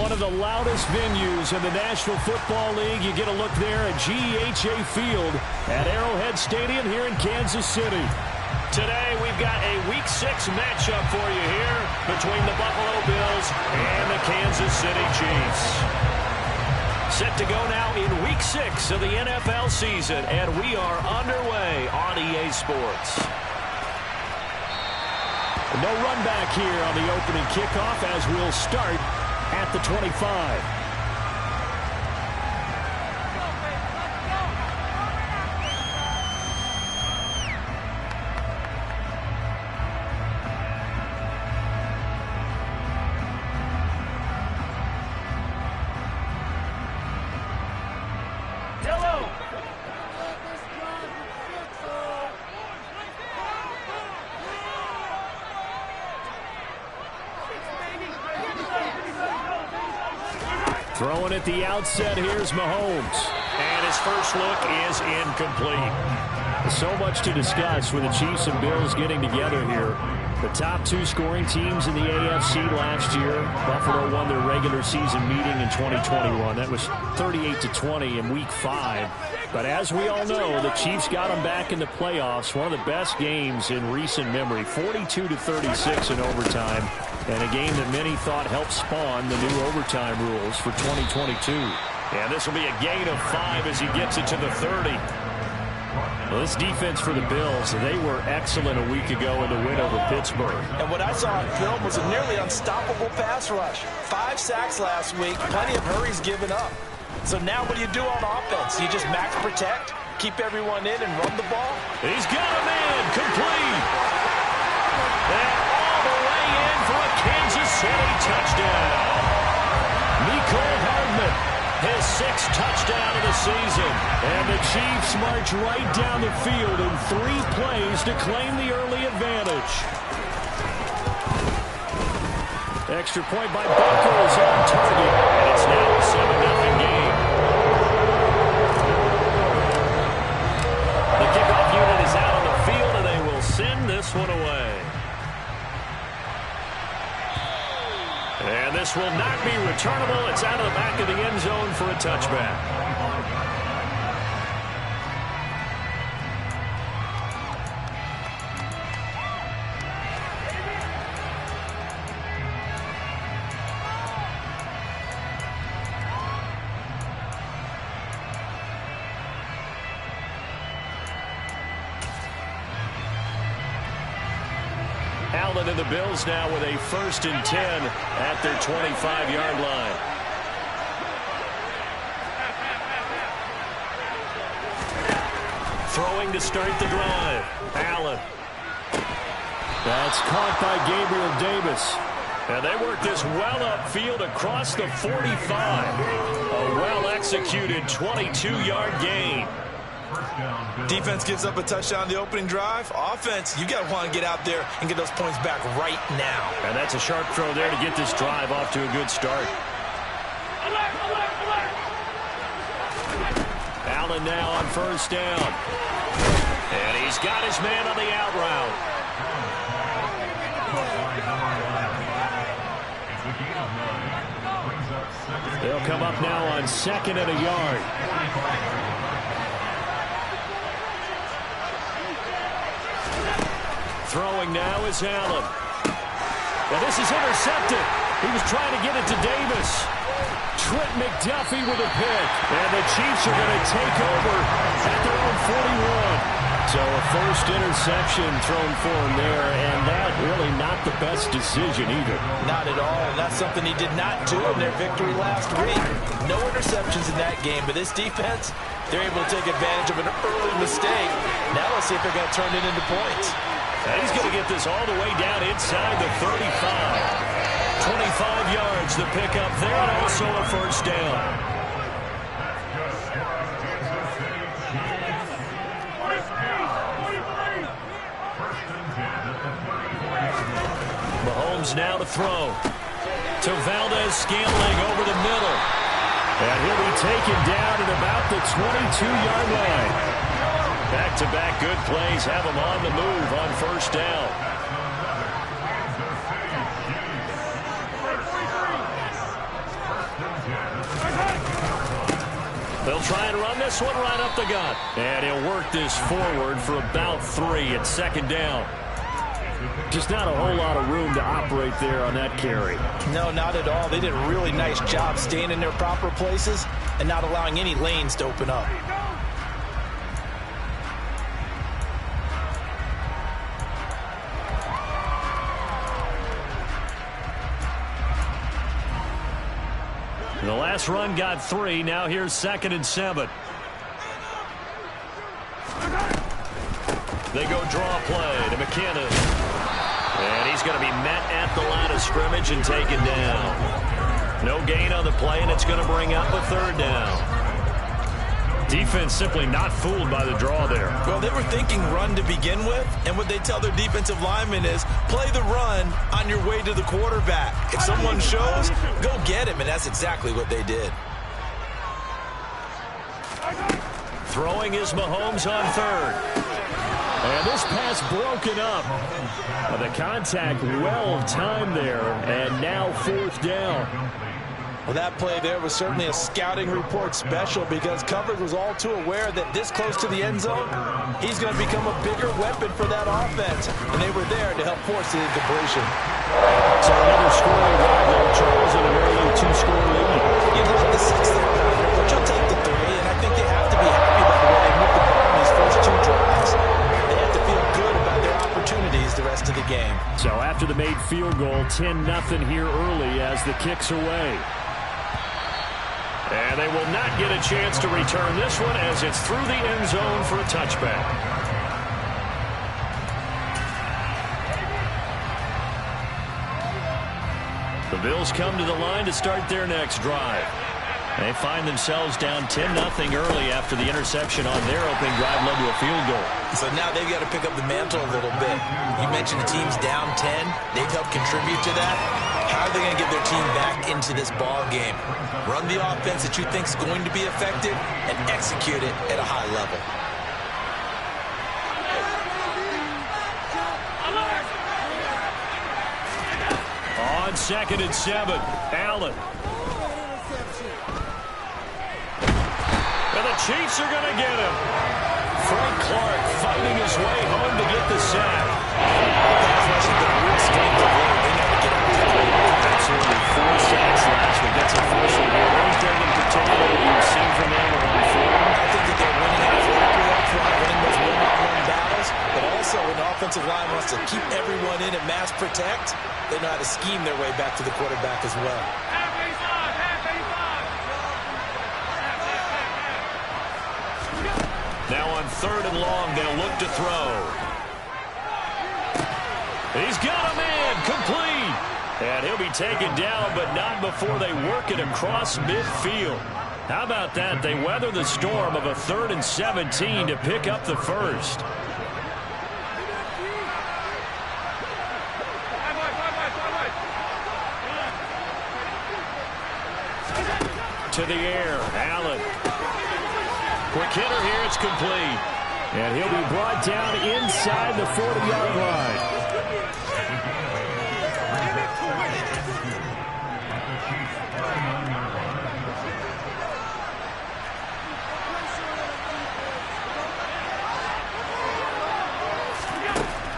one of the loudest venues in the National Football League. You get a look there at GEHA Field at Arrowhead Stadium here in Kansas City. Today we've got a Week 6 matchup for you here between the Buffalo Bills and the Kansas City Chiefs. Set to go now in Week 6 of the NFL season, and we are underway on EA Sports. No run back here on the opening kickoff as we'll start at the 25. Throwing at the outset, here's Mahomes. And his first look is incomplete. So much to discuss with the Chiefs and Bills getting together here. The top two scoring teams in the AFC last year. Buffalo won their regular season meeting in 2021. That was 38-20 in Week 5. But as we all know, the Chiefs got them back in the playoffs. One of the best games in recent memory. 42-36 in overtime. And a game that many thought helped spawn the new overtime rules for 2022. And this will be a gain of 5 as he gets it to the 30. Well, this defense for the Bills, they were excellent a week ago in the win over Pittsburgh. And what I saw on film was a nearly unstoppable pass rush. 5 sacks last week, plenty of hurries given up. So now what do you do on offense? You just max protect, keep everyone in, and run the ball? He's got him in, complete. And all the way in for a Kansas City touchdown. Mecole Hardman, his 6th touchdown of the season. And the Chiefs march right down the field in 3 plays to claim the early advantage. Extra point by Buckles on target. And it's now a 7-0 game. The kickoff unit is out on the field, and they will send this one away. And this will not be returnable. It's out of the back of the end zone for a touchback. Allen and the Bills now with a 1st and 10 at their 25-yard line. Throwing to start the drive. Allen. That's caught by Gabriel Davis. And they work this well upfield across the 45. A well-executed 22-yard gain. Defense gives up a touchdown on the opening drive. Offense, you got to want to get out there and get those points back right now. And that's a sharp throw there to get this drive off to a good start. Allen now on 1st down. And he's got his man on the out route. They'll come up now on 2nd and a yard. Throwing now is Allen. And this is intercepted. He was trying to get it to Davis. Trent McDuffie with a pick. And the Chiefs are going to take over at their own 41. So a first interception thrown for him there, and that really not the best decision either. Not at all, and that's something he did not do in their victory last week. No interceptions in that game, but this defense, they're able to take advantage of an early mistake. Now let's see if they're going to turn it into points. And he's going to get this all the way down inside the 35. 25 yards, the pickup there, and also a 1st down. Mahomes now to throw. To Valdez-Scantling over the middle. And he'll be taken down at about the 22-yard line. Back-to-back good plays have him on the move on 1st down. They'll try and run this one right up the gut. And he'll work this forward for about 3 at second down. Just not a whole lot of room to operate there on that carry. No, not at all. They did a really nice job staying in their proper places and not allowing any lanes to open up. The last run got 3. Now here's 2nd and 7. They go draw play to McKinnon. And he's going to be met at the line of scrimmage and taken down. No gain on the play, and it's going to bring up a 3rd down. Defense simply not fooled by the draw there. Well, they were thinking run to begin with, and what they tell their defensive linemen is play the run on your way to the quarterback. If someone shows, go get him, and that's exactly what they did. Throwing is Mahomes on 3rd. And this pass broken up. The contact well timed there, and now 4th down. Well, that play there was certainly a scouting report special because coverage was all too aware that this close to the end zone, he's going to become a bigger weapon for that offense. And they were there to help force the incompletion. So another scoring drive there, Charles, in an early 2-score lead. You'd like the 6th there, but you'll take the 3, and I think they have to be happy about the way they moved the ball in these first 2 drives. They have to feel good about their opportunities the rest of the game. So after the made field goal, 10-0 here early as the kick's away. And they will not get a chance to return this one as it's through the end zone for a touchback. The Bills come to the line to start their next drive. They find themselves down 10-0 early after the interception on their opening drive led to a field goal. So now they've got to pick up the mantle a little bit. You mentioned the team's down 10. They've helped contribute to that. How are they going to get their team back into this ball game? Run the offense that you think is going to be effective and execute it at a high level. On 2nd and 7, Allen. And the Chiefs are going to get him. Frank Clark fighting his way home to get the sack. Pass rush has been a real strength of late. They know to get out to the Absolutely 4 sacks last week. That's a first one here. Anything in particular you've seen from them or on form? I think that they're winning athletically up front, winning those one-on-one battles, but also when the offensive line wants to keep everyone in and mass protect, they know how to scheme their way back to the quarterback as well. Now on 3rd and long, they'll look to throw. He's got a man, complete. And he'll be taken down, but not before they work it across midfield. How about that? They weather the storm of a 3rd and 17 to pick up the first. To the air, Allen. Quick hitter here, it's complete. And he'll be brought down inside the 40-yard line.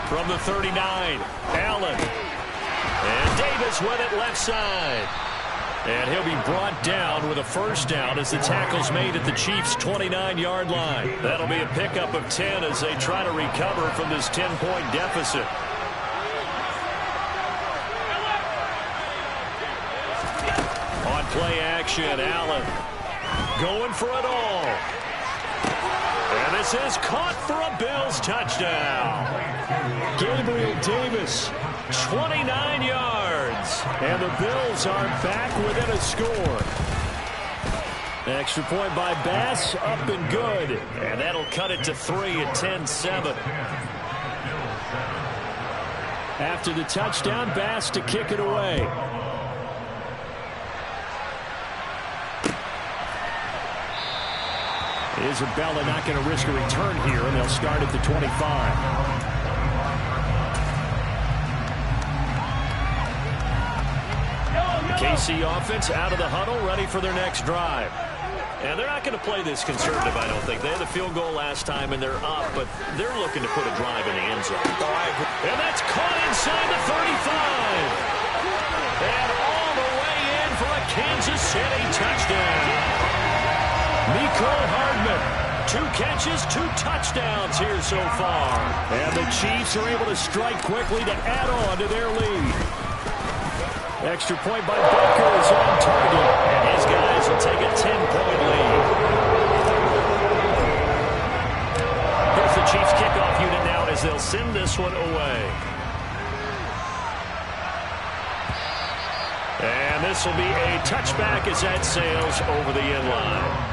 From the 39, Allen. And Davis with it left side. And he'll be brought down with a first down as the tackle's made at the Chiefs' 29-yard line. That'll be a pickup of 10 as they try to recover from this 10-point deficit. On play action, Allen going for it all. And this is caught for a Bills touchdown. Gabriel Davis, 29 yards. And the Bills are back within a score. Extra point by Bass, up and good. And that'll cut it to 3 at 10-7. After the touchdown, Bass to kick it away. Isabella not going to risk a return here, and they'll start at the 25. The KC offense out of the huddle, ready for their next drive. And they're not going to play this conservative, I don't think. They had the field goal last time, and they're up, but they're looking to put a drive in the end zone. Oh, I agree. And that's caught inside the 35. And all the way in for a Kansas City touchdown. Mecole Hardman, 2 catches, 2 touchdowns here so far. And the Chiefs are able to strike quickly to add on to their lead. Extra point by Booker is on target, and his guys will take a 10-point lead. Here's the Chiefs kickoff unit now as they'll send this one away. And this will be a touchback as that sails over the end line.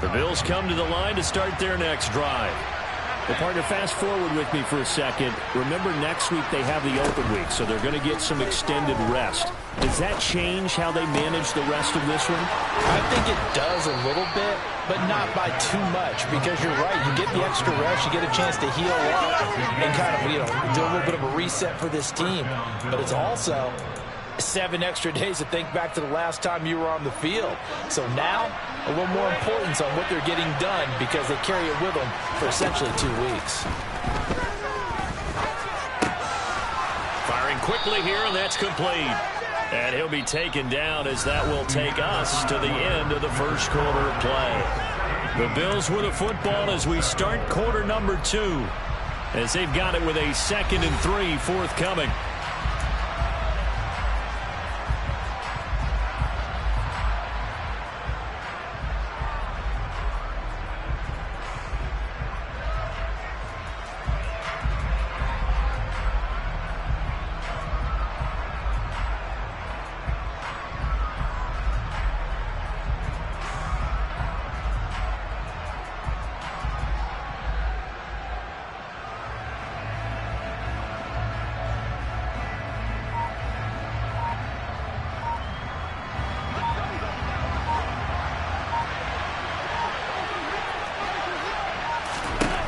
The Bills come to the line to start their next drive. Well, partner, fast forward with me for a second. Remember, next week they have the open week, so they're going to get some extended rest. Does that change how they manage the rest of this one? I think it does a little bit, but not by too much, because you're right. You get the extra rest, you get a chance to heal up and kind of, do a little bit of a reset for this team. But it's also 7 extra days to think back to the last time you were on the field. So now, a little more importance on what they're getting done because they carry it with them for essentially 2 weeks. Firing quickly here, and that's complete. And he'll be taken down as that will take us to the end of the first quarter of play. The Bills with a football as we start quarter number 2, as they've got it with a 2nd and 3 forthcoming.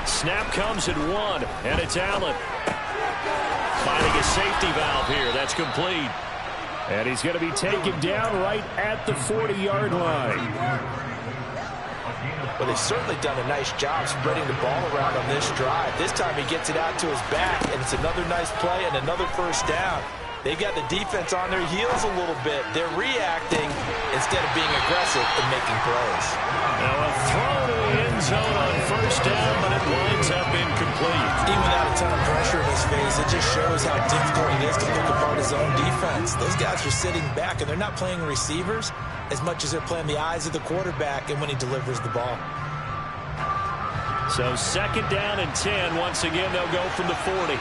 Snap comes at 1, and it's Allen. Finding a safety valve here. That's complete. And he's going to be taken down right at the 40-yard line. Well, they've certainly done a nice job spreading the ball around on this drive. This time he gets it out to his back, and it's another nice play and another first down. They've got the defense on their heels a little bit. They're reacting instead of being aggressive and making plays. Now a throw to the end zone on first down, but it winds up incomplete. Even without a ton of pressure in his face, it just shows how difficult it is to pick apart his own defense. Those guys are sitting back, and they're not playing receivers as much as they're playing the eyes of the quarterback and when he delivers the ball. So 2nd down and 10. Once again, they'll go from the 40.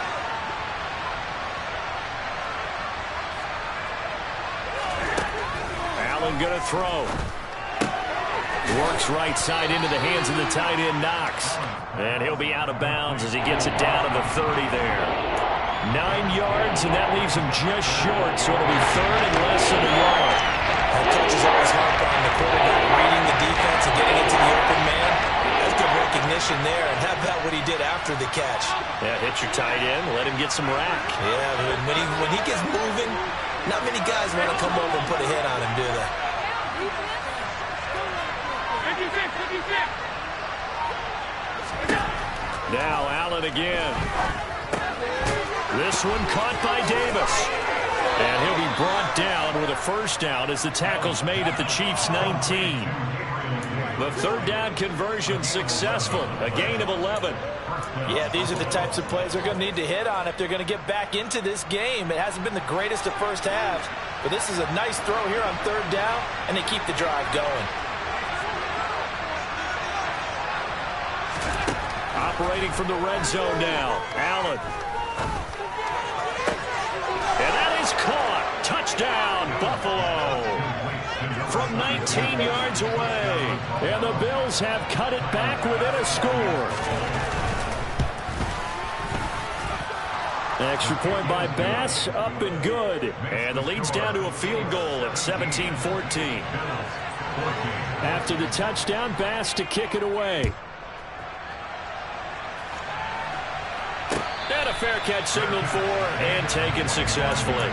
Allen going to throw. Works right side into the hands of the tight end, Knox. And he'll be out of bounds as he gets it down to the 30 there. 9 yards, and that leaves him just short, so it'll be 3rd and less than a yard. That coach is always harped on the quarterback reading the defense and getting it to the open man. That's good recognition there, and how about what he did after the catch? Yeah, hit your tight end, let him get some rack. Yeah, when he gets moving, not many guys want to come over and put a hit on him, do they? Now Allen again. This one caught by Davis. And he'll be brought down with a first down as the tackle's made at the Chiefs' 19. The 3rd down conversion successful. A gain of 11. Yeah, these are the types of plays they're going to need to hit on if they're going to get back into this game. It hasn't been the greatest of first halves, but this is a nice throw here on 3rd down, and they keep the drive going. Operating from the red zone now. Allen. And that is caught. Touchdown, Buffalo. From 19 yards away. And the Bills have cut it back within a score. Extra point by Bass, up and good. And the lead's down to a field goal at 17-14. After the touchdown, Bass to kick it away. And a fair catch signaled for and taken successfully.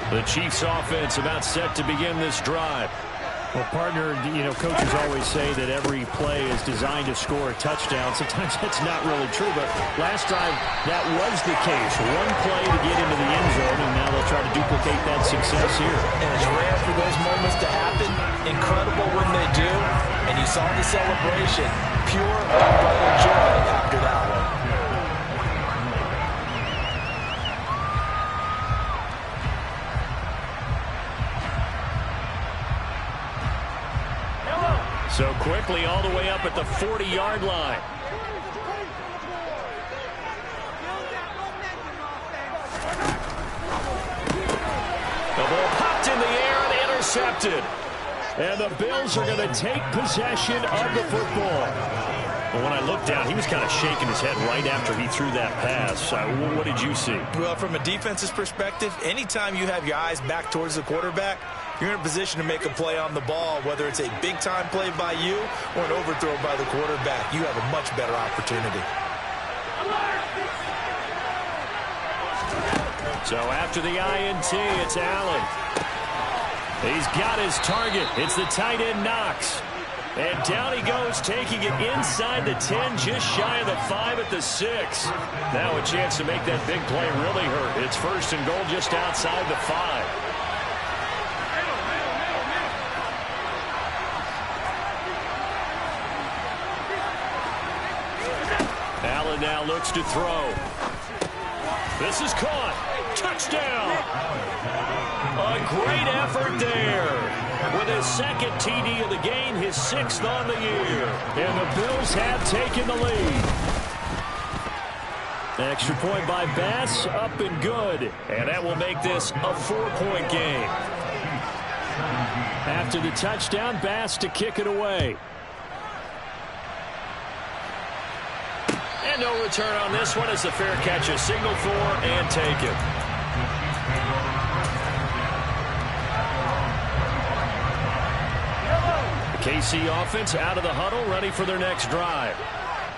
The Chiefs offense about set to begin this drive. Well, partner, coaches always say that every play is designed to score a touchdown. Sometimes that's not really true, but last drive that was the case. One play to get into the end zone, and now they'll try to duplicate that success here. And it's rare for those moments to happen. Incredible when they do. And you saw the celebration. Pure, unbridled joy after that one. So quickly all the way up at the 40-yard line. The ball popped in the air and intercepted. And the Bills are going to take possession of the football. But when I looked down, he was kind of shaking his head right after he threw that pass. What did you see? Well, from a defense's perspective, anytime you have your eyes back towards the quarterback, you're in a position to make a play on the ball, whether it's a big-time play by you or an overthrow by the quarterback. You have a much better opportunity. So after the INT, it's Allen. He's got his target. It's the tight end Knox. And down he goes, taking it inside the 10, just shy of the 5 at the 6. Now a chance to make that big play really hurt. It's first and goal just outside the 5. Allen now looks to throw. This is caught. Touchdown. A great effort there. With his second TD of the game, his 6th on the year. And the Bills have taken the lead. Extra point by Bass, up and good. And that will make this a 4-point game. After the touchdown, Bass to kick it away. And no return on this one as the fair catch is signaled for and taken. The KC offense out of the huddle, ready for their next drive.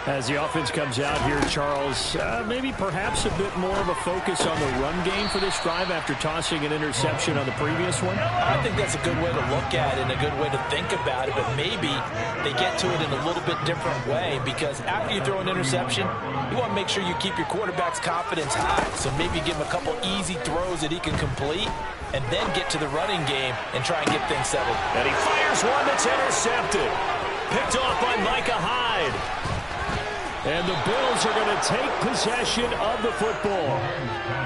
As the offense comes out here, Charles, maybe perhaps a bit more of a focus on the run game for this drive after tossing an interception on the previous one? I think that's a good way to look at it and a good way to think about it, but maybe they get to it in a little bit different way because after you throw an interception, you want to make sure you keep your quarterback's confidence high. So maybe give him a couple easy throws that he can complete and then get to the running game and try and get things settled. And he fires one that's intercepted. Picked off by Micah Hyde. And the Bills are going to take possession of the football.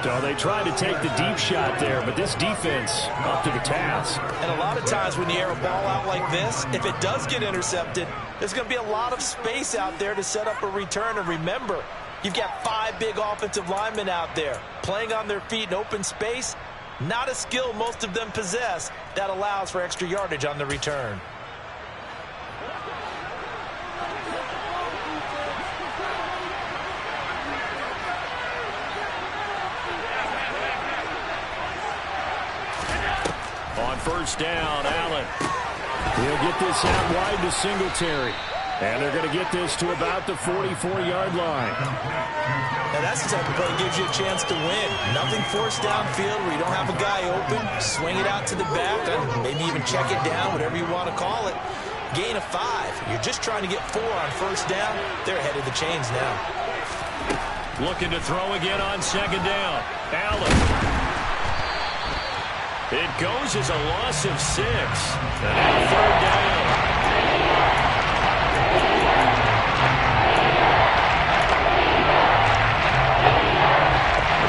So they tried to take the deep shot there, but this defense up to the task. And a lot of times when you air a ball out like this, if it does get intercepted, there's going to be a lot of space out there to set up a return. And remember, you've got 5 big offensive linemen out there playing on their feet in open space. Not a skill most of them possess that allows for extra yardage on the return. On first down, Allen. He'll get this out wide to Singletary. And they're going to get this to about the 44-yard line. Now that's the type of play that gives you a chance to win. Nothing forced downfield where you don't have a guy open. Swing it out to the back, maybe even check it down, whatever you want to call it. Gain of 5. You're just trying to get 4 on first down. They're ahead of the chains now. Looking to throw again on second down. Allen. It goes as a loss of 6. And now third down.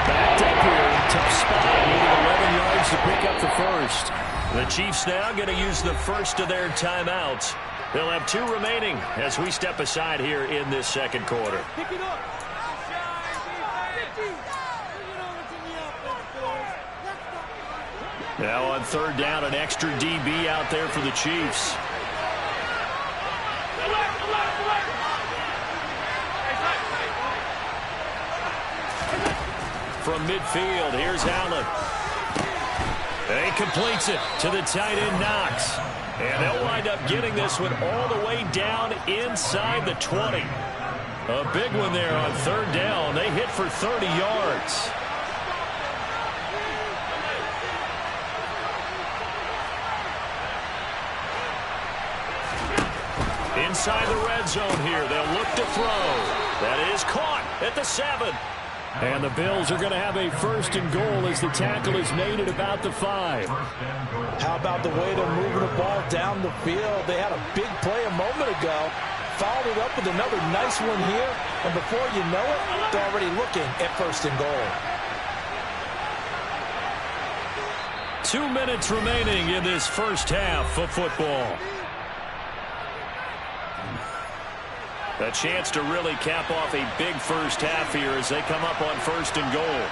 Backed up here. Tough spot. Needing 11 yards to pick up the first. The Chiefs now going to use the first of their timeouts. They'll have 2 remaining as we step aside here in this second quarter. Pick it up. Now on third down, an extra DB out there for the Chiefs. From midfield, here's Allen. And he completes it to the tight end, Knox. And they'll wind up getting this one all the way down inside the 20. A big one there on third down. They hit for 30 yards. Inside the red zone here. They'll look to throw. That is caught at the 7. And the Bills are going to have a first and goal as the tackle is made at about the 5. How about the way they're moving the ball down the field? They had a big play a moment ago. Followed it up with another nice one here. And before you know it, they're already looking at first and goal. 2 minutes remaining in this first half of football. A chance to really cap off a big first half here as they come up on first and goal.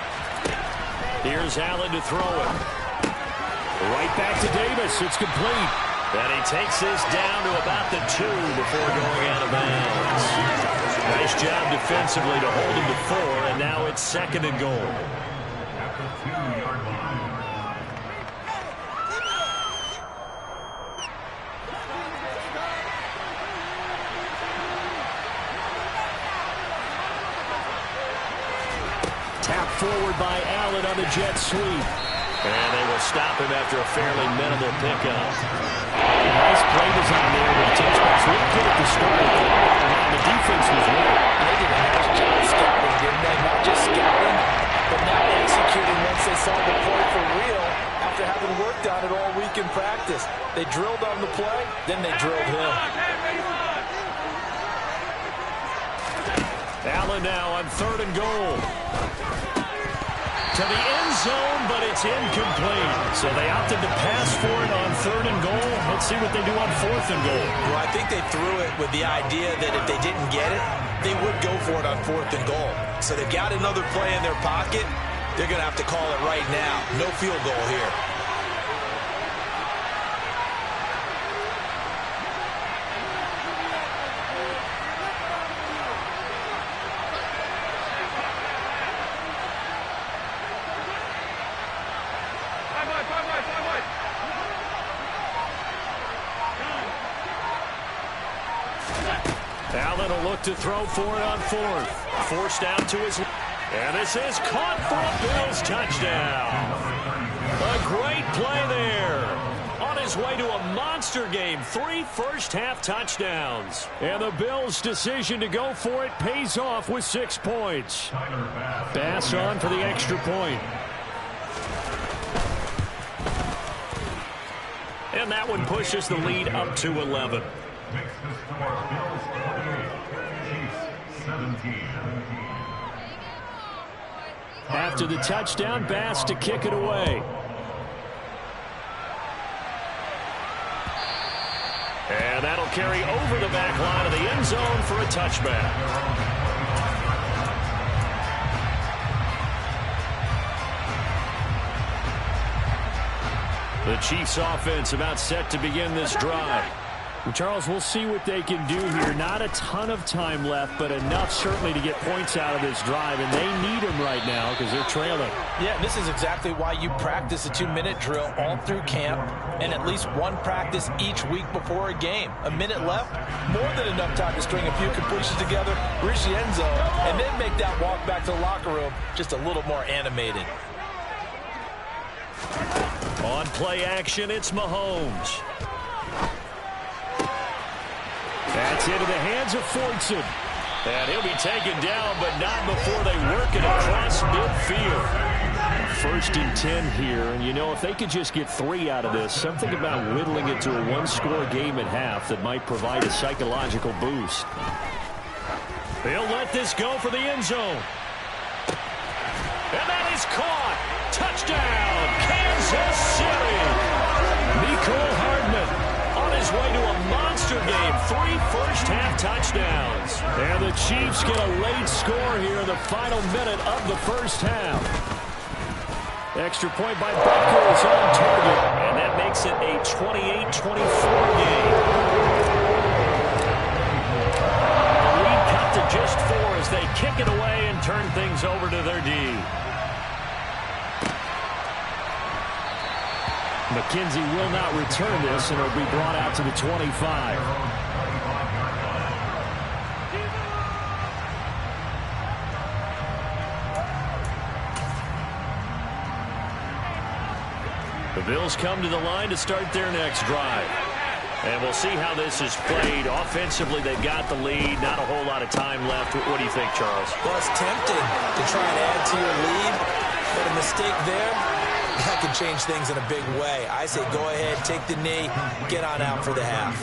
Here's Allen to throw it. Right back to Davis. It's complete. And he takes this down to about the 2 before going out of bounds. Nice job defensively to hold him to 4, and now it's second and goal. Forward by Allen on the jet sweep. And they will stop him after a fairly minimal pickup. Nice play design there with the touchbacks. Really good at the start. And the defense was ready. They did a nice job scouting, didn't they? Not just scouting, but now executing once they saw the play for real after having worked on it all week in practice. They drilled on the play, then they drilled him. Allen now on third and goal. To the end zone, but it's incomplete. So they opted to pass for it on third and goal. Let's see what they do on fourth and goal. Well, I think they threw it with the idea that if they didn't get it, they would go for it on fourth and goal. So they've got another play in their pocket. They're going to have to call it right now. No field goal here. Allen will look to throw for it on fourth. Forced out to his... And this is caught for a Bills touchdown. A great play there. On his way to a monster game. 3 first-half touchdowns. And the Bills' decision to go for it pays off with 6 points. Bass on for the extra point. And that one pushes the lead up to 11. After the touchdown, Bass to kick it away. And that'll carry over the back line of the end zone for a touchback. The Chiefs offense about set to begin this drive. Charles, we'll see what they can do here. Not a ton of time left, but enough certainly to get points out of this drive, and they need them right now because they're trailing. Yeah, this is exactly why you practice a 2-minute drill all through camp and at least one practice each week before a game. A minute left, more than enough time to string a few completions together, reach the end zone, and then make that walk back to the locker room just a little more animated. On play action, it's Mahomes. That's into the hands of Fortson. And he'll be taken down, but not before they work it across midfield. 1st and 10 here, and you know, if they could just get 3 out of this, something about whittling it to a 1-score game at half that might provide a psychological boost. They'll let this go for the end zone. And that is caught. Touchdown, Kansas City. Mecole Hardman on his way to a monster game. 3 first-half touchdowns. And the Chiefs get a late score here in the final minute of the first half. Extra point by Butker is on target, and that makes it a 28-24 game. The lead cut to just 4 as they kick it away and turn things over to their D. McKenzie will not return this, and it'll be brought out to the 25. The Bills come to the line to start their next drive. And we'll see how this is played. Offensively, they've got the lead. Not a whole lot of time left. What do you think, Charles? Well, it's tempting to try and add to your lead, but a mistake there, that can change things in a big way. I say go ahead, take the knee, get on out for the half.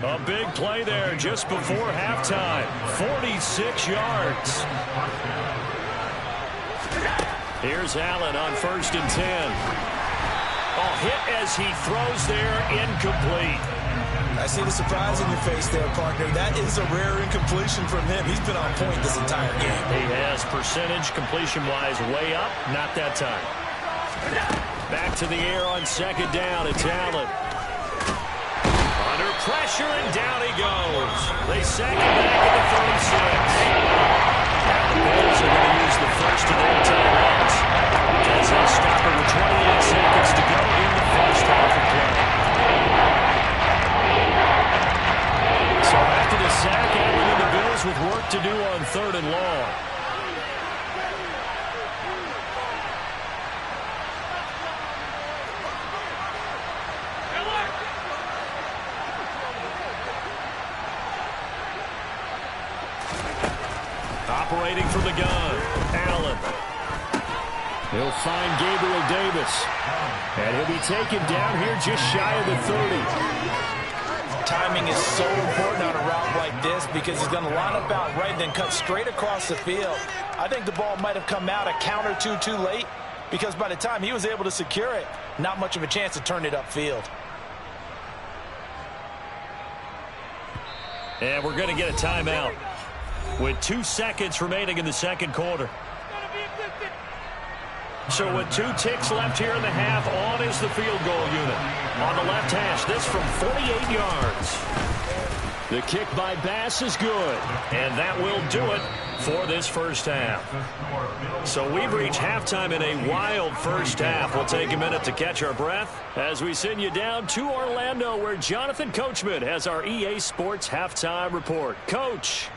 A big play there just before halftime. 46 yards. Here's Allen on 1st and 10. Oh, hit as he throws there, incomplete. I see the surprise in your face there, partner. That is a rare incompletion from him. He's been on point this entire game. He has percentage completion-wise way up, not that time. Back to the air on 2nd down. It's Allen. Under pressure, and down he goes. They sack him back at the 36. Now the Bills are going to use the first of their timeouts as they stop it with 28 seconds to go in the first half of play. So after the sack, Allen and the Bills with work to do on 3rd and long. Operating from the gun, Allen. He'll find Gabriel Davis. And he'll be taken down here just shy of the 30. Timing is so important on a route like this because he's going to line up out right and then cut straight across the field. I think the ball might have come out a count or two too late because by the time he was able to secure it, not much of a chance to turn it upfield. And we're going to get a timeout with 2 seconds remaining in the second quarter. So with 2 ticks left here in the half, on is the field goal unit. On the left hash, this from 48 yards. The kick by Bass is good, and that will do it for this first half. So we've reached halftime in a wild first half. We'll take a minute to catch our breath as we send you down to Orlando, where Jonathan Coachman has our EA Sports halftime report. Coach.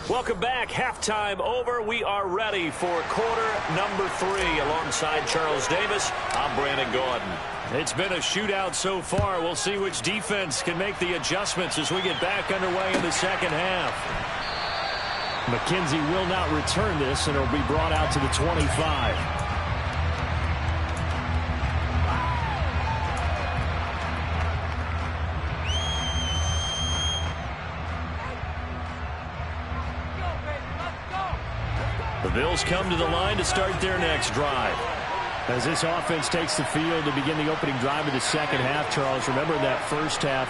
Welcome back. Halftime over. We are ready for quarter number 3. Alongside Charles Davis, I'm Brandon Gordon. It's been a shootout so far. We'll see which defense can make the adjustments as we get back underway in the second half. McKenzie will not return this, and it'll be brought out to the 25. The Bills come to the line to start their next drive. As this offense takes the field to begin the opening drive of the second half, Charles, remember that first half,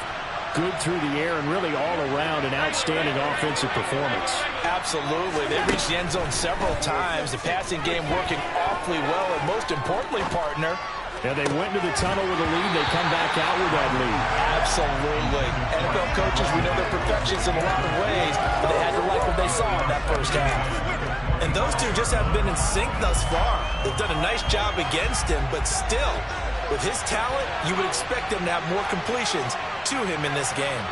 good through the air and really all around an outstanding offensive performance. Absolutely. They reached the end zone several times. The passing game working awfully well, and most importantly, partner, yeah, they went into the tunnel with a lead. They come back out with that lead. Absolutely. NFL coaches, we know they're perfectionists in a lot of ways, but they had to like what they saw in that first half. And those two just haven't been in sync thus far. They've done a nice job against him, but still, with his talent, you would expect them to have more completions to him in this game.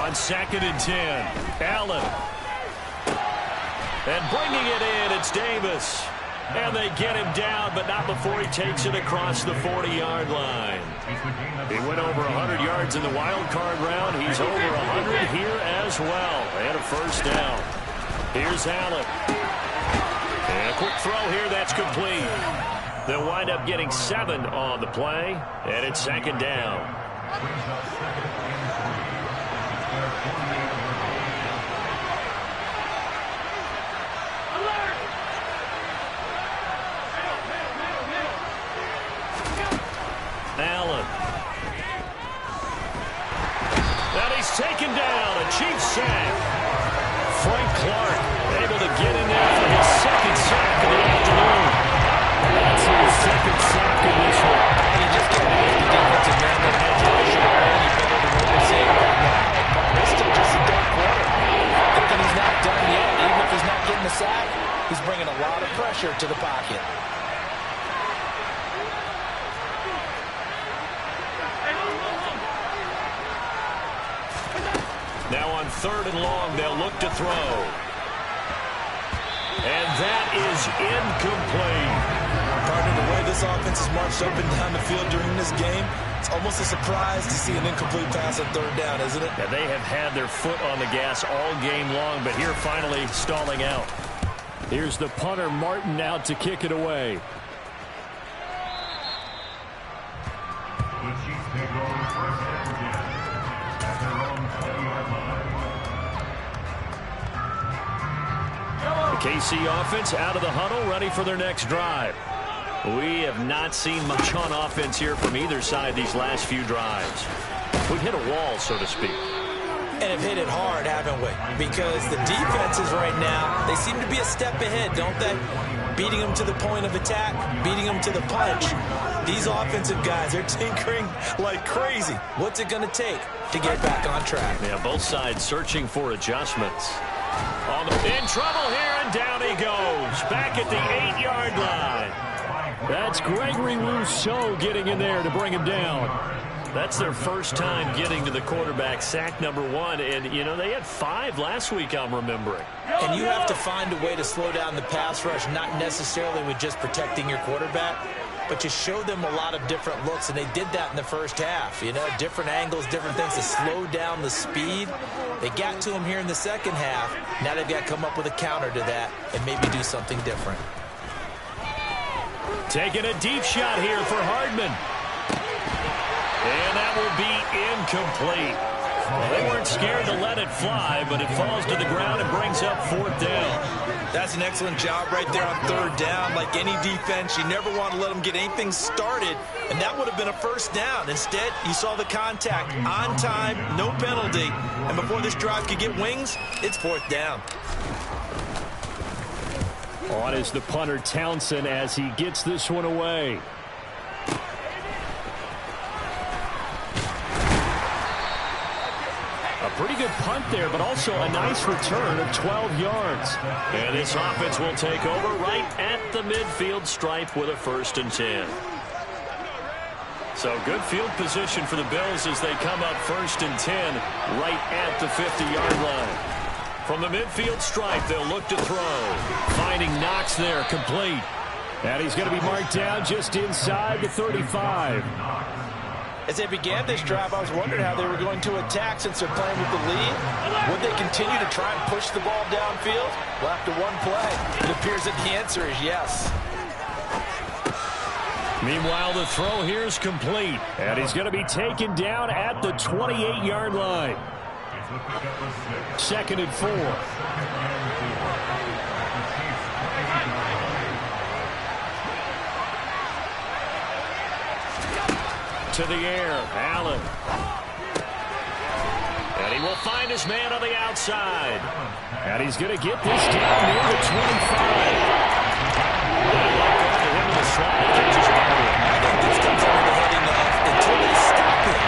On 2nd and 10, Allen. And bringing it in, it's Davis. And they get him down, but not before he takes it across the 40-yard line. He went over 100 yards in the wild card round. He's over 100 here as well. And a first down. Here's Allen. And a quick throw here, that's complete. They'll wind up getting 7 on the play, and it's 2nd down. Allen. And he's taken down. A Chiefs sack. Frank Clark able to get in there for his 2nd sack of the afternoon. That's his 2nd sack in this one. You just can't make the defensive man that edge rusher any better than what we're seeing right now. It's still just a third quarter. Thinking he's not done yet. Even if he's not getting the sack, he's bringing a lot of pressure to the pocket. Now on 3rd and long, they'll look to throw. And that is incomplete. Partner, the way this offense has marched up and down the field during this game, it's almost a surprise to see an incomplete pass on 3rd down, isn't it? Yeah, they have had their foot on the gas all game long, but here finally stalling out. Here's the punter, Martin, out to kick it away. The Chiefs take over first and 10 at their own 20-yard line. The KC offense out of the huddle, ready for their next drive. We have not seen much on offense here from either side these last few drives. We've hit a wall, so to speak. And have hit it hard, haven't we? Because the defenses right now, they seem to be a step ahead, don't they? Beating them to the point of attack, beating them to the punch. These offensive guys, they're tinkering like crazy. What's it going to take to get back on track? Yeah, both sides searching for adjustments. In trouble here, and down he goes. Back at the 8-yard line. That's Gregory Rousseau getting in there to bring him down. That's their first time getting to the quarterback, sack number 1. And, you know, they had 5 last week, I'm remembering. And you have to find a way to slow down the pass rush, not necessarily with just protecting your quarterback, but you show them a lot of different looks, and they did that in the first half. You know, different angles, different things to slow down the speed. They got to him here in the second half. Now they've got to come up with a counter to that and maybe do something different. Taking a deep shot here for Hardman. And that will be incomplete. Well, they weren't scared to let it fly, but it falls to the ground and brings up 4th down. That's an excellent job right there on 3rd down. Like any defense, you never want to let them get anything started, and that would have been a first down. Instead, you saw the contact on time, no penalty, and before this drive could get wings, it's 4th down. On is the punter, Townsend, as he gets this one away. A pretty good punt there, but also a nice return of 12 yards. And this offense will take over right at the midfield stripe with a 1st and 10. So good field position for the Bills as they come up 1st and 10 right at the 50-yard line. From the midfield stripe, they'll look to throw. Finding Knox there, complete. And he's going to be marked down just inside the 35. As they began this drive, I was wondering how they were going to attack since they're playing with the lead. Would they continue to try and push the ball downfield? Well, after one play, it appears that the answer is yes. Meanwhile, the throw here is complete. And he's going to be taken down at the 28-yard line. 2nd and 4. To the air, Allen. And he will find his man on the outside. And he's going to get this down near the 25. To him in the slide, they just barely. I think this comes over the head enough until they stop him.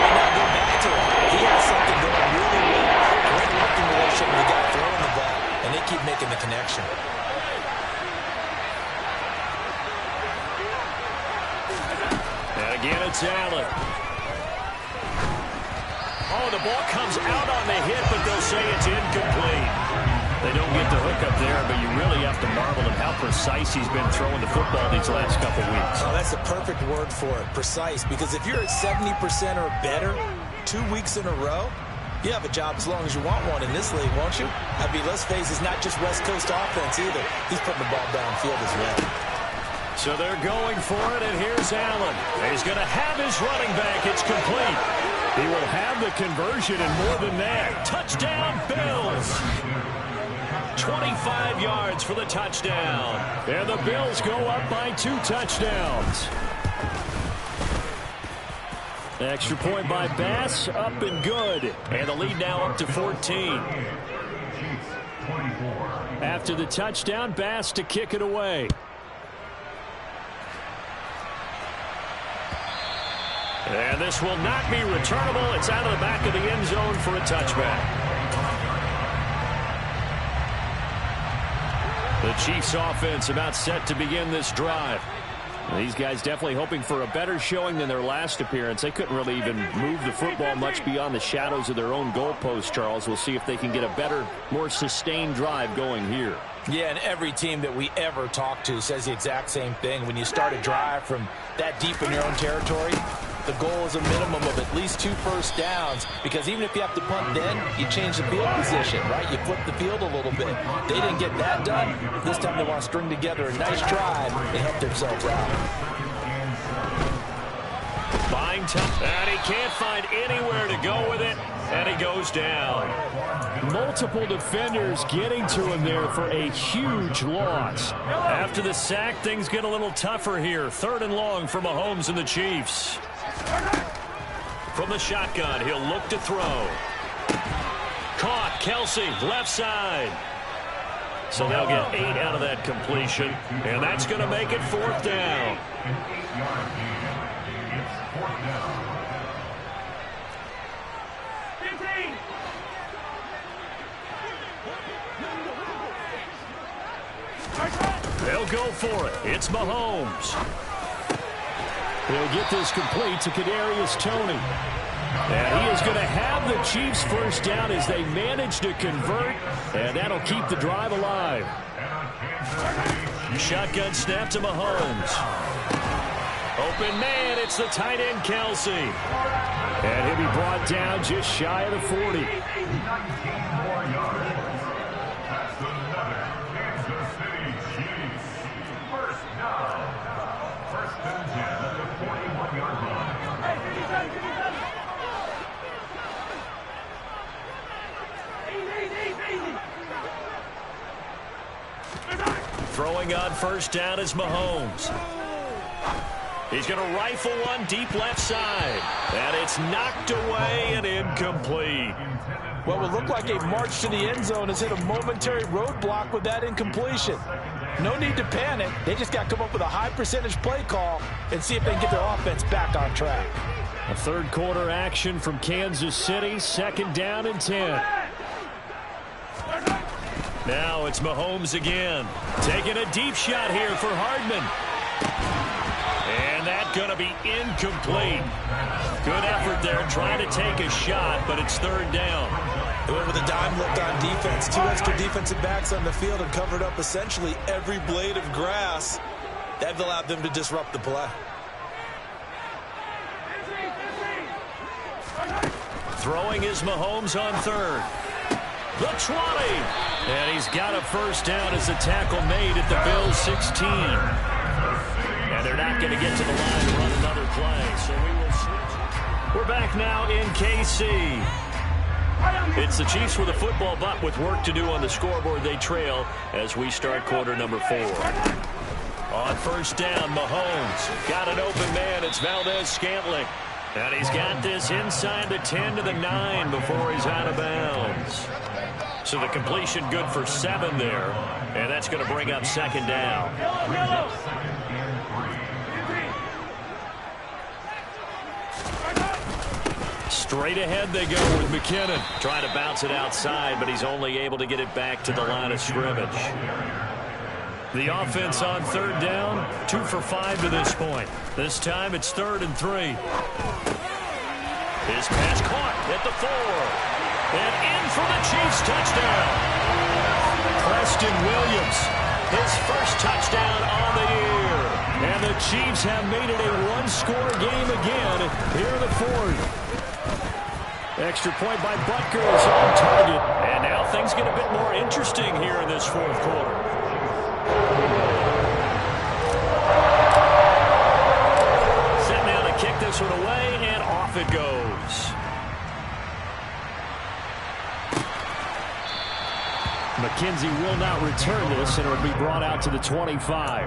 Why not go back to him? He has something going really well. Great working relationship with the guy throwing the ball, and they keep making the connection. Again, it's Allen. Oh, the ball comes out on the hit, but they'll say it's incomplete. They don't get the hook up there, but you really have to marvel at how precise he's been throwing the football these last couple weeks. Oh, that's the perfect word for it, precise, because if you're at 70% or better 2 weeks in a row, you have a job as long as you want one in this league, won't you? I mean, let's face it, it's not just West Coast offense either. He's putting the ball downfield as well. So they're going for it, and here's Allen. He's going to have his running back. It's complete. He will have the conversion and more than that. Touchdown, Bills. 25 yards for the touchdown. And the Bills go up by 2 touchdowns. Extra point by Bass, up and good. And the lead now up to 14. After the touchdown, Bass to kick it away. And this will not be returnable. It's out of the back of the end zone for a touchback. The Chiefs offense about set to begin this drive. These guys definitely hoping for a better showing than their last appearance. They couldn't really even move the football much beyond the shadows of their own goalpost, Charles. We'll see if they can get a better, more sustained drive going here. Yeah, and every team that we ever talk to says the exact same thing. When you start a drive from that deep in your own territory, the goal is a minimum of at least 2 first downs, because even if you have to punt then, you change the field position, right? You flip the field a little bit. They didn't get that done. This time they want to string together a nice drive and help themselves out. Buying time, and he can't find anywhere to go with it, and he goes down. Multiple defenders getting to him there for a huge loss. After the sack, things get a little tougher here. 3rd and long for Mahomes and the Chiefs. From the shotgun, he'll look to throw. Caught, Kelsey, left side. So they'll get 8 out of that completion, and that's going to make it 4th down. They'll go for it. It's Mahomes. He'll get this complete to Kadarius Toney. And he is going to have the Chiefs first down as they manage to convert, and that'll keep the drive alive. Shotgun snap to Mahomes. Open man, it's the tight end Kelsey. And he'll be brought down just shy of the 40. Throwing on first down is Mahomes. He's going to rifle one deep left side. And it's knocked away and incomplete. What would look like a march to the end zone has hit a momentary roadblock with that incompletion. No need to panic. They just got to come up with a high percentage play call and see if they can get their offense back on track. A 3rd quarter action from Kansas City. 2nd down and 10. Now it's Mahomes again. Taking a deep shot here for Hardman. And that's going to be incomplete. Good effort there trying to take a shot, but it's 3rd down. They went with a dime look on defense. 2 extra defensive backs on the field and covered up essentially every blade of grass. That allowed them to disrupt the play. Throwing is Mahomes on 3rd. The 20. And he's got a first down as the tackle made at the Bills' 16. And they're not going to get to the line to run another play. So we will switch. We're back now in KC. It's the Chiefs with a football, but with work to do on the scoreboard, they trail as we start quarter number 4. On first down, Mahomes got an open man. It's Valdez-Scantling. And he's got this inside the 10 to the 9 before he's out of bounds. So the completion good for 7 there. And that's going to bring up 2nd down. Straight ahead they go with McKinnon. Trying to bounce it outside, but he's only able to get it back to the line of scrimmage. The offense on 3rd down, 2 for 5 to this point. This time it's 3rd and 3. His pass caught at the 4. And in for the Chiefs touchdown. Preston Williams, his first touchdown on the year. And the Chiefs have made it a 1-score game again here in the 4th. Extra point by Butker is on target. And now things get a bit more interesting here in this 4th quarter. McKenzie will not return this, and it will be brought out to the 25.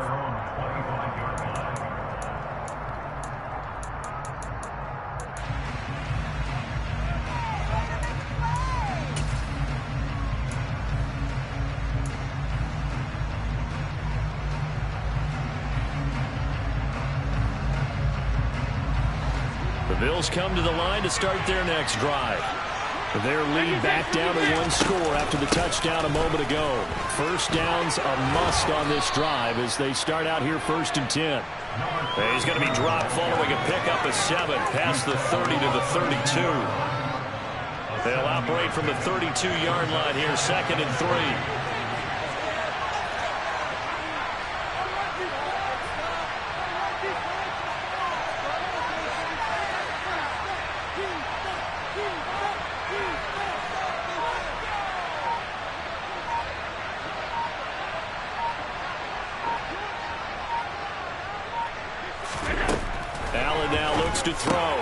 The Bills come to the line to start their next drive. Their lead back down to 1 score after the touchdown a moment ago. First down's a must on this drive as they start out here 1st and 10. He's going to be dropped following a pickup of 7 past the 30 to the 32. They'll operate from the 32-yard line here, 2nd and 3. Allen now looks to throw.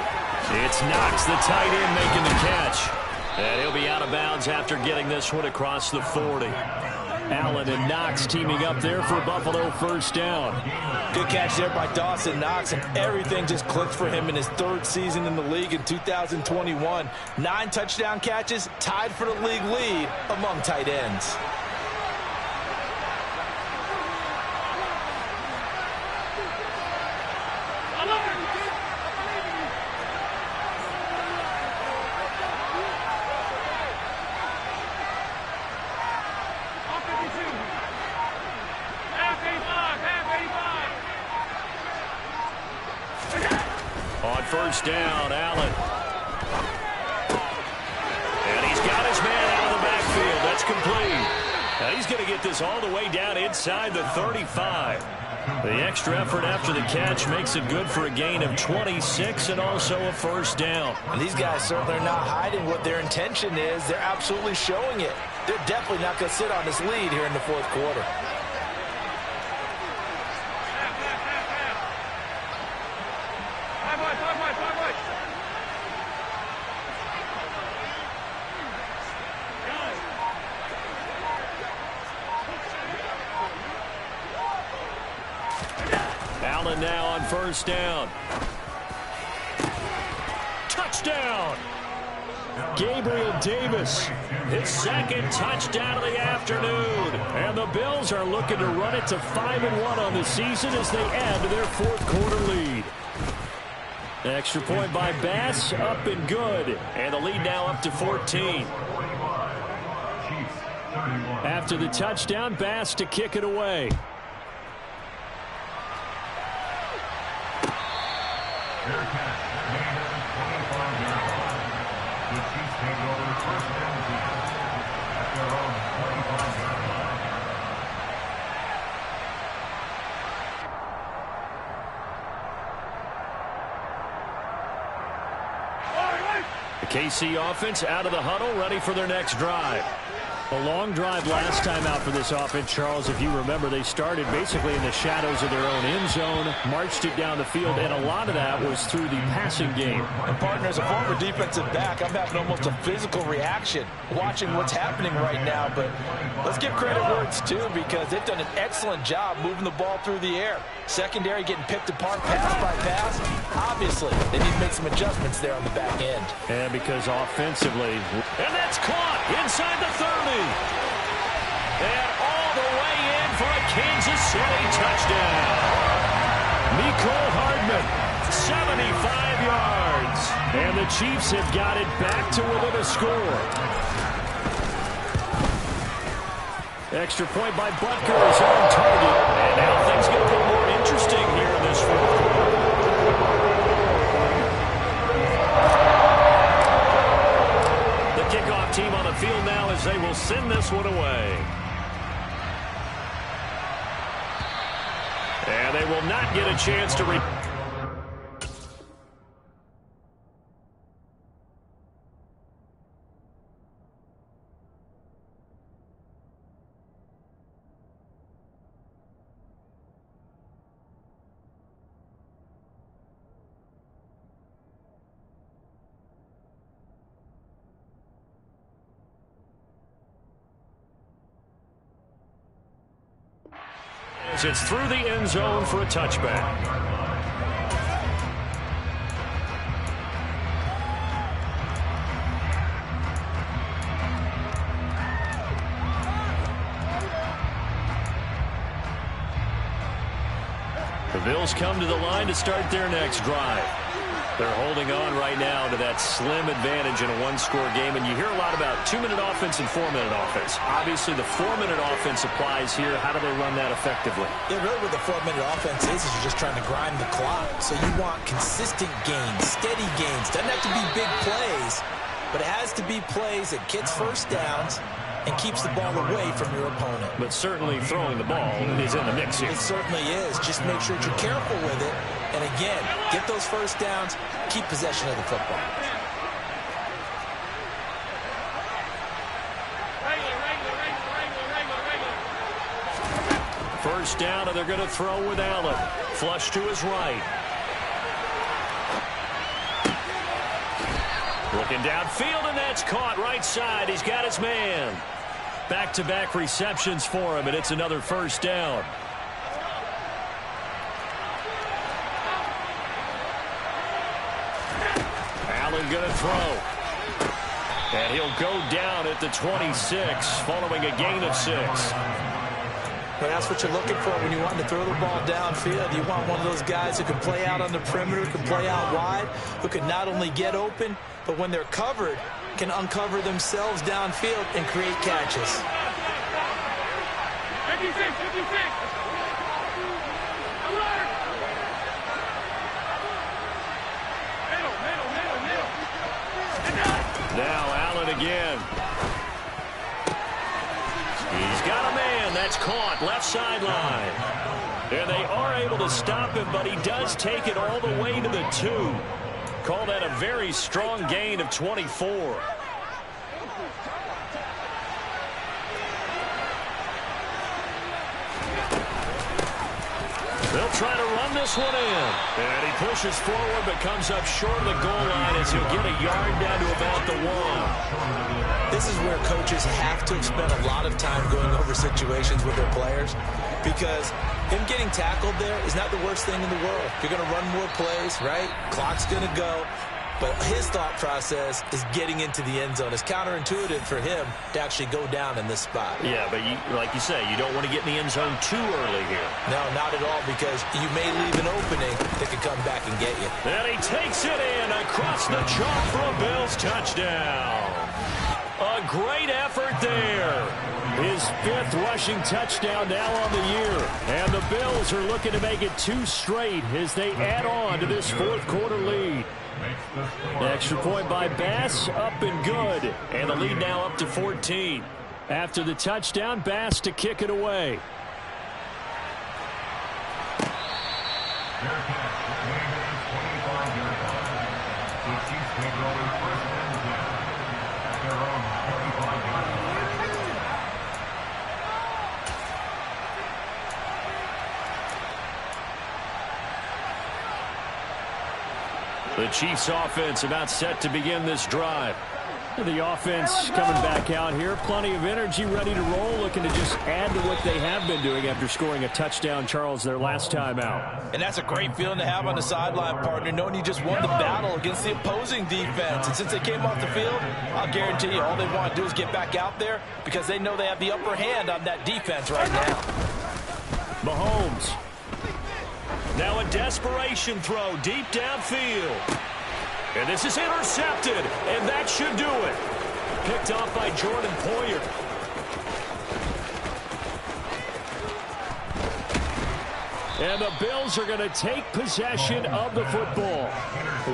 It's Knox, the tight end, making the catch. And he'll be out of bounds after getting this one across the 40. Allen and Knox teaming up there for Buffalo first down. Good catch there by Dawson Knox, and everything just clicked for him in his 3rd season in the league in 2021. 9 touchdown catches, tied for the league lead among tight ends. On first down, Allen. And he's got his man out of the backfield. That's complete. Now he's going to get this all the way down inside the 35. The extra effort after the catch makes it good for a gain of 26 and also a first down. And these guys certainly are not hiding what their intention is. They're absolutely showing it. They're definitely not going to sit on this lead here in the 4th quarter. Allen now on first down. Touchdown! Gabriel Davis, his 2nd touchdown of the afternoon. And the Bills are looking to run it to 5-1 on the season as they add to their 4th quarter lead. Extra point by Bass, up and good. And the lead now up to 14. After the touchdown, Bass to kick it away. The KC offense out of the huddle, ready for their next drive. A long drive last time out for this offense, Charles. If you remember, they started basically in the shadows of their own end zone, marched it down the field, and a lot of that was through the passing game. And partner, as a former defensive back, I'm having almost a physical reaction watching what's happening right now. But let's give credit where it's due, because they've done an excellent job moving the ball through the air. Secondary getting picked apart pass by pass. Obviously, they need to make some adjustments there on the back end. And because offensively, and that's caught inside the 30. And all the way in for a Kansas City touchdown. Mecole Hardman, 75 yards. And the Chiefs have got it back to within a score. Extra point by Butker is on target. And now things get a little more interesting here in this 4th quarter. The kickoff team on the field now as they will send this one away. And they will not get a chance to as it's through the end zone for a touchback. The Bills come to the line to start their next drive. They're holding on right now to that slim advantage in a one-score game, and you hear a lot about 2-minute offense and 4-minute offense. Obviously, the 4-minute offense applies here. How do they run that effectively? Yeah, really what the 4-minute offense is you're just trying to grind the clock. So you want consistent gains, steady gains. Doesn't have to be big plays, but it has to be plays that gets first downs and keeps the ball away from your opponent. But certainly throwing the ball is in the mix here. It certainly is. Just make sure that you're careful with it. And again, get those first downs, keep possession of the football. First down, and they're going to throw with Allen. Flush to his right. Looking downfield, and that's caught right side. He's got his man. Back-to-back receptions for him, and it's another first down. Allen going to throw. And he'll go down at the 26, following a gain of 6. But that's what you're looking for when you want to throw the ball downfield. You want one of those guys who can play out on the perimeter, can play out wide, who can not only get open, but when they're covered, can uncover themselves downfield and create catches. 56, 56. Now Allen again. He's got a man. That's caught left sideline. And they are able to stop him, but he does take it all the way to the 2. Call that a very strong gain of 24. They'll try to run this one in. And he pushes forward but comes up short of the goal line as he'll get a yard down to about the 1. This is where coaches have to have spent a lot of time going over situations with their players, because him getting tackled there is not the worst thing in the world. You're going to run more plays, right? Clock's going to go. But his thought process is getting into the end zone. It's counterintuitive for him to actually go down in this spot. Yeah, but like you say, you don't want to get in the end zone too early here. No, not at all, because you may leave an opening that could come back and get you. And he takes it in across the chalk for a Bills touchdown. A great effort there. His 5th rushing touchdown now on the year. And the Bills are looking to make it 2 straight as they add on to this 4th quarter lead. Extra point by Bass, up and good. And the lead now up to 14. After the touchdown, Bass to kick it away. The Chiefs offense about set to begin this drive. The offense coming back out here. Plenty of energy, ready to roll, looking to just add to what they have been doing after scoring a touchdown, Charles, their last time out. And that's a great feeling to have on the sideline, partner, knowing you just won the battle against the opposing defense. And since they came off the field, I'll guarantee you all they want to do is get back out there, because they know they have the upper hand on that defense right now. Mahomes. Now a desperation throw deep downfield. And this is intercepted, and that should do it. Picked off by Jordan Poyer. And the Bills are going to take possession of the football.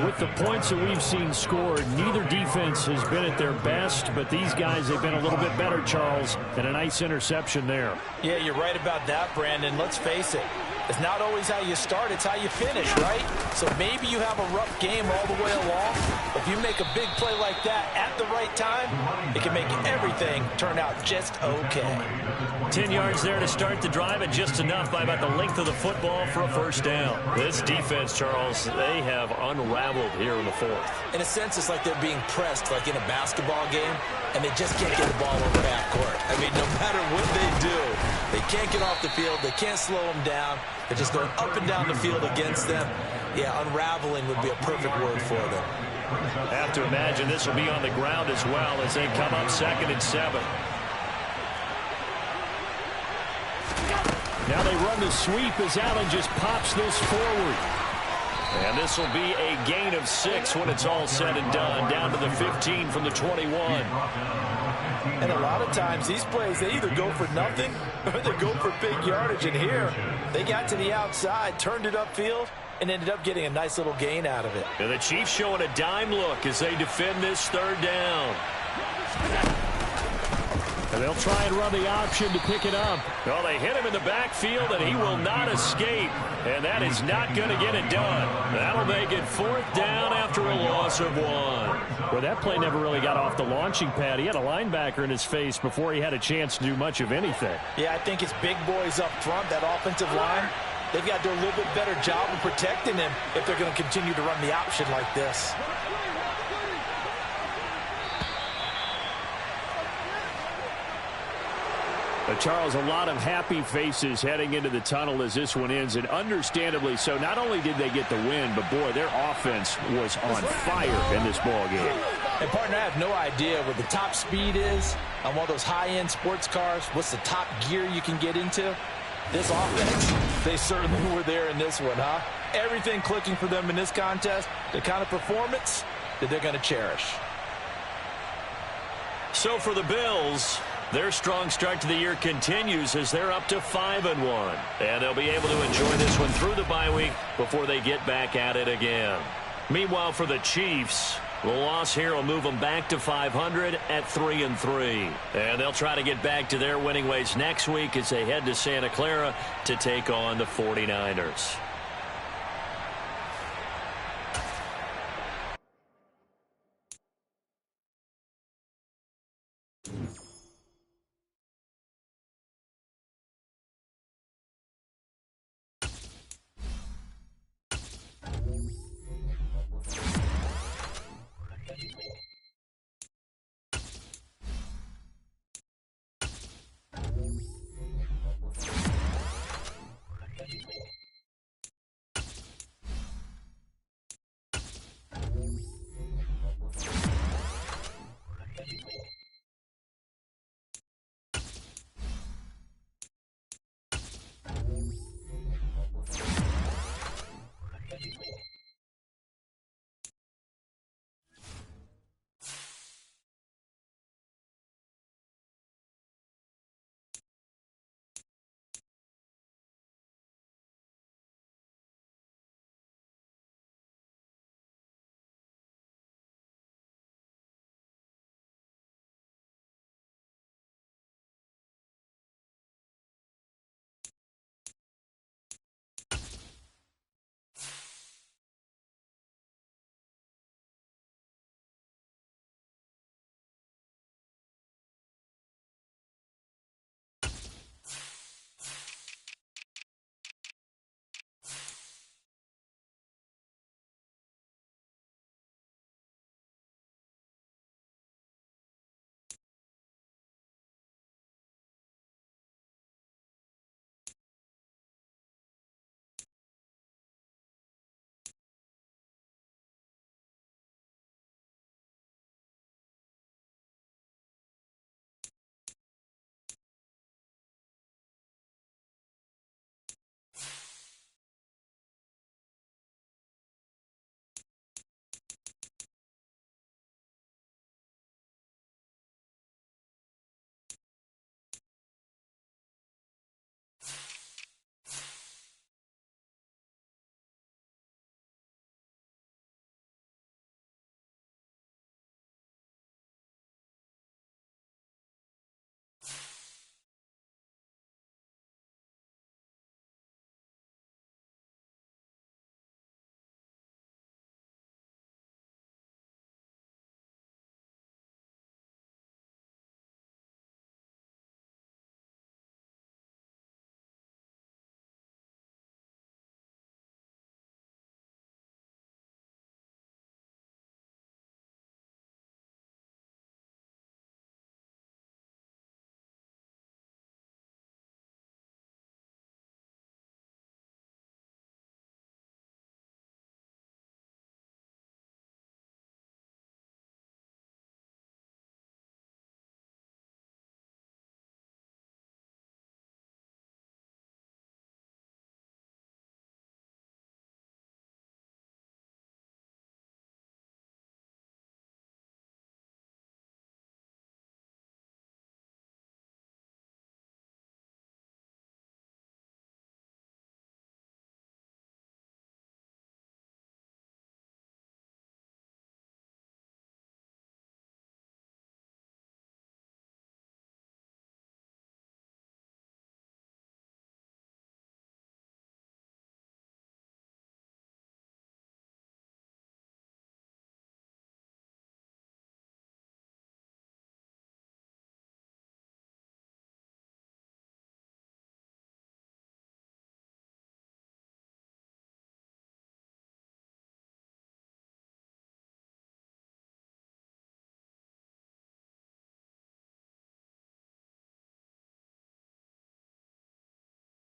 With the points that we've seen scored, neither defense has been at their best, but these guys have been a little bit better, Charles, and a nice interception there. Yeah, you're right about that, Brandon. Let's face it. It's not always how you start, it's how you finish, right? So maybe you have a rough game all the way along. If you make a big play like that at the right time, it can make everything turn out just okay. 10 yards there to start the drive, and just enough by about the length of the football for a first down. This defense, Charles, they have unraveled here in the 4th. In a sense, it's like they're being pressed, like in a basketball game, and they just can't get the ball over half court. I mean, no matter what they do, they can't get off the field. They can't slow them down. They're just going up and down the field against them. Yeah, unraveling would be a perfect word for them. I have to imagine this will be on the ground as well as they come up 2nd and 7. Now they run the sweep as Allen just pops this forward. And this will be a gain of 6 when it's all said and done, down to the 15 from the 21. And a lot of times these plays, they either go for nothing or they go for big yardage. And here, they got to the outside, turned it upfield, and ended up getting a nice little gain out of it. And the Chiefs showing a dime look as they defend this 3rd down. And they'll try and run the option to pick it up. Well, they hit him in the backfield, and he will not escape. And that is not going to get it done. That'll make it 4th down after a loss of 1. Well, that play never really got off the launching pad. He had a linebacker in his face before he had a chance to do much of anything. Yeah, I think it's big boys up front, that offensive line. They've got to do a little bit better job of protecting him if they're going to continue to run the option like this. Charles, a lot of happy faces heading into the tunnel as this one ends, and understandably so. Not only did they get the win, but, boy, their offense was on fire in this ball game. And, partner, I have no idea what the top speed is on one of those high-end sports cars. What's the top gear you can get into? This offense, they certainly were there in this one, huh? Everything clicking for them in this contest, the kind of performance that they're going to cherish. So for the Bills, their strong start to the year continues as they're up to 5-1. And they'll be able to enjoy this one through the bye week before they get back at it again. Meanwhile, for the Chiefs, the loss here will move them back to 500 at 3-3. And they'll try to get back to their winning ways next week as they head to Santa Clara to take on the 49ers.